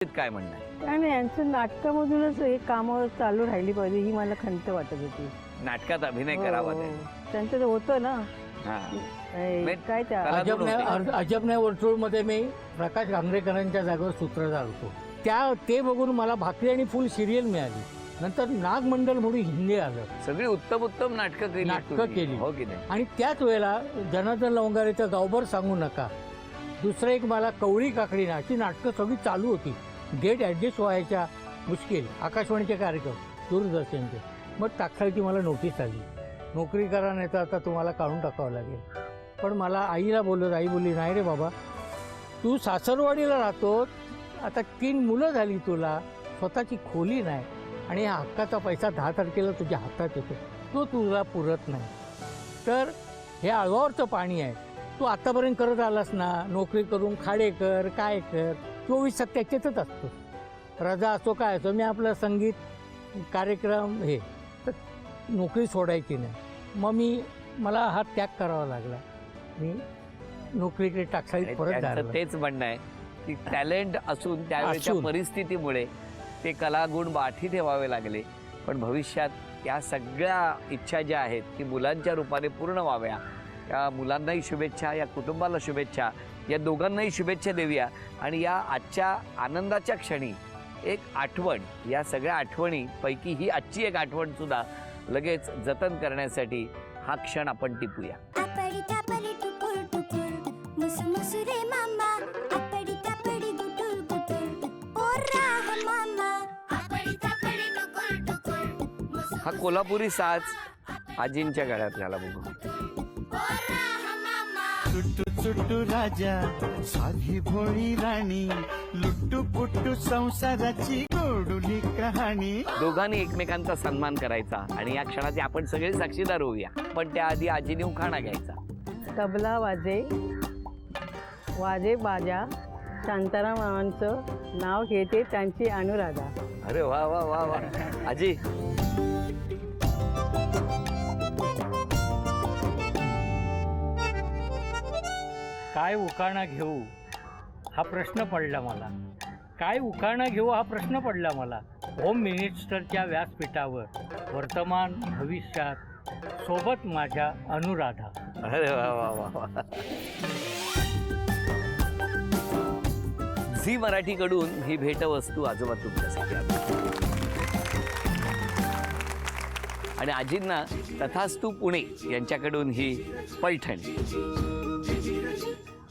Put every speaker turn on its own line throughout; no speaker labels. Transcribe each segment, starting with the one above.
काय म्हणणं आहे?
काय नाही, यांचं नाटकामधूनच हे कामं चालू राहिली पाहिजे ही मला खंत वाटत होती.
नाटकात अभिनय करावा त्यांनी.
त्यांचं तर होतं ना.
हा.
काय त्या
अजब नाही वर्तुळमध्ये मी प्रकाश आंबेडकरांच्या जागेवर सूत्रधार होतो. ते बघून मला भाकरी आणि फुल सिरियल मिळाली. नंतर नागमंडल म्हणून हिंदी आलं.
सगळी उत्तम उत्तम नाटकं केली
हो
की नाही?
आणि त्याच वेळेला जनार्दन लवंगारेचं गावभर सांगू नका, दुसरं एक मला कवळी काकडी नाची नाटकं सगळी चालू होती. डेट ॲडजस्ट व्हायच्या मुश्किल. आकाशवाणीचे कार्यक्रम, दूरदर्शनचे. मग टाकसाळची मला नोटीस आली, नोकरी करा नाही तर आता तुम्हाला काढून टाकावं लागेल. पण मला आईला बोलत, आई बोलली नाही रे बाबा, तू सासरवाडीला राहतो, आता 3 मुलं झाली, तुला स्वतःची खोली नाही आणि हा हक्काचा पैसा 10 तारखेला तुझ्या हातात येतो, तो तुला पुरत नाही. तर हे आळवावरचं पाणी आहे. तू आतापर्यंत करत आलास ना, नोकरी करून खाडे कर, काय कर, 24 त्याच्यातच असतो. रजा असो काय असो, मी आपलं संगीत कार्यक्रम हे तर नोकरी सोडायची नाही. मग मला हा त्याग करावा लागला. मी नोकरीकडे टाकसाळीत परत झालं.
तेच म्हणणं आहे की टॅलेंट असून त्यावेळेच्या परिस्थितीमुळे ते कलागुण बाठी ठेवावे लागले. पण भविष्यात त्या सगळ्या इच्छा ज्या आहेत ती मुलांच्या रूपाने पूर्ण व्हाव्या. या मुलांनाही शुभेच्छा, या कुटुंबाला शुभेच्छा, या दोघांनाही शुभेच्छा देऊया. आणि या आजच्या आनंदाच्या क्षणी एक आठवण, या सगळ्या आठवणीपैकी ही आजची एक आठवण सुद्धा लगेच जतन करण्यासाठी हा क्षण आपण टिपूया. हा कोल्हापुरी साज आजींच्या गळ्यात घाला बघू.
चुट्टू चुट्टू राजा, साधी भोळी राणी, लुट्टू पुट्टू संसाराची गोडुली कहाणी.
दोघांनी एकमेकांचा सन्मान करायचा आणि या क्षणाचे आपण सगळे साक्षीदार होऊया. पण त्याआधी आजीने उखाणा घ्यायचा.
तबला वाजे वाजे बाजा, शांताराम मामांचं नाव घेते त्यांची अनुराधा.
अरे वा वा वा वा. आजी
काय उखाणा घेऊ हा प्रश्न पडला मला. काय उखाणा घेऊ हा प्रश्न पडला मला. होम मिनिस्टरच्या व्यासपीठावर वर्तमान भविष्यात सोबत माझ्या अनुराधा.
अरे वा वा वा वा. झी मराठीकडून ही भेटवस्तू आजोबा तुमच्यासाठी आणि आजींना तथास्तू पुणे यांच्याकडून ही पैठण.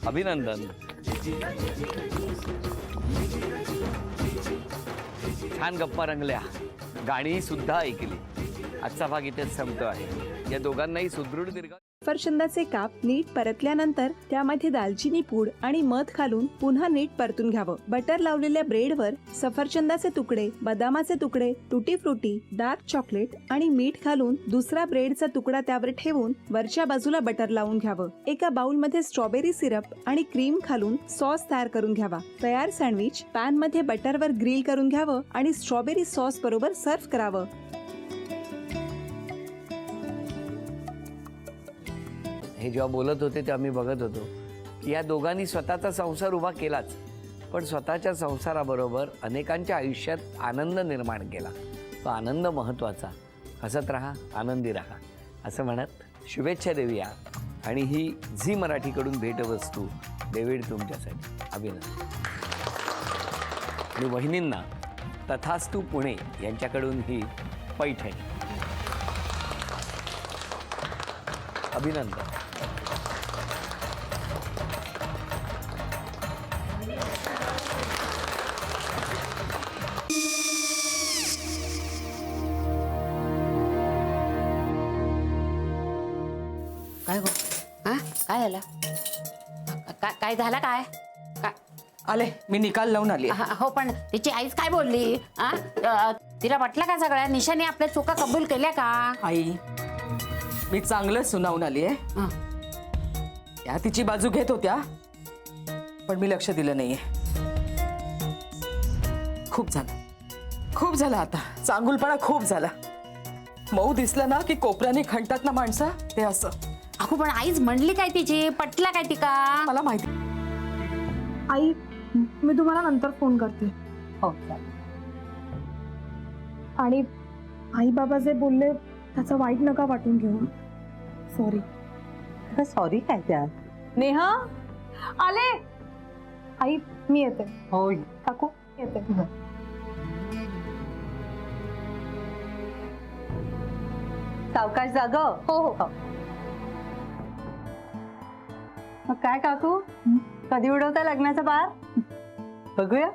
अभिनंदन. छान गप्पा रंगल्या, गाणी सुद्धा ऐकली. आजचा भाग इथेच संपतो आहे. या दोघांनाही सुदृढ दीर्घ.
सफरचंदाचे काप नीट परतल्यानंतर त्यामध्ये दालचिनी पूड आणि मध घालून पुन्हा नीट परतून घ्यावं. बटर लावलेल्या ब्रेडवर सफरचंदाचे तुकडे, बदामाचे तुकडे, टुटी फ्रुटी, डार्क चॉकलेट आणि मीठ घालून दुसरा ब्रेडचा तुकडा त्यावर ठेवून वरच्या बाजूला बटर लावून घ्यावं. एका बाउलमध्ये स्ट्रॉबेरी सिरप आणि क्रीम घालून सॉस तयार करून घ्यावा. तयार सँडविच पॅन मध्ये बटरवर ग्रिल करून घ्यावं आणि स्ट्रॉबेरी सॉस बरोबर सर्व्ह करावं.
हे जेव्हा बोलत होते तेव्हा मी बघत होतो की या दोघांनी स्वतःचा संसार उभा केलाच, पण स्वतःच्या संसाराबरोबर अनेकांच्या आयुष्यात आनंद निर्माण केला. तो आनंद महत्त्वाचा. हसत राहा, आनंदी राहा असं म्हणत शुभेच्छा देऊया. आणि ही झी मराठीकडून भेटवस्तू डेव्हिड तुमच्यासाठी. अभिनंदन. आणि वहिनींना तथास्तू पुणे यांच्याकडून ही पैठणी. अभिनंदन.
काय गो? हा काय झालं? काय झालं? काय काय
आले, मी निकाल लावून आली.
हो, पण तिची आईच काय बोलली? तिला वाटलं का सगळ्या निशाने आपल्या चुका कबूल केल्या का?
आई, मी चांगलं सुनावून आली आहे. त्या तिची बाजू घेत होत्या, पण मी लक्ष दिलं नाहीये. खूप झालं आता. चांगुलपणा खूप झाला. मऊ दिसलं ना की कोपऱ्याने खणतात ना माणसं, ते असं.
अहो, पण आईच म्हणली काय तिची? पटला काय ती का?
मला माहिती.
आई, मी तुम्हाला नंतर फोन करते.
हो चालेल.
आणि आई बाबा जे बोलले त्याचं वाईट नका वाटून घेऊ. सॉरी.
सॉरी काय त्यात?
नेहा आले. आई मी येते.
हो
काकू येते.
सावकाश जाग.
हो हो.
मग काय काकू, कधी उडवता लग्नाचा बार? बघूया.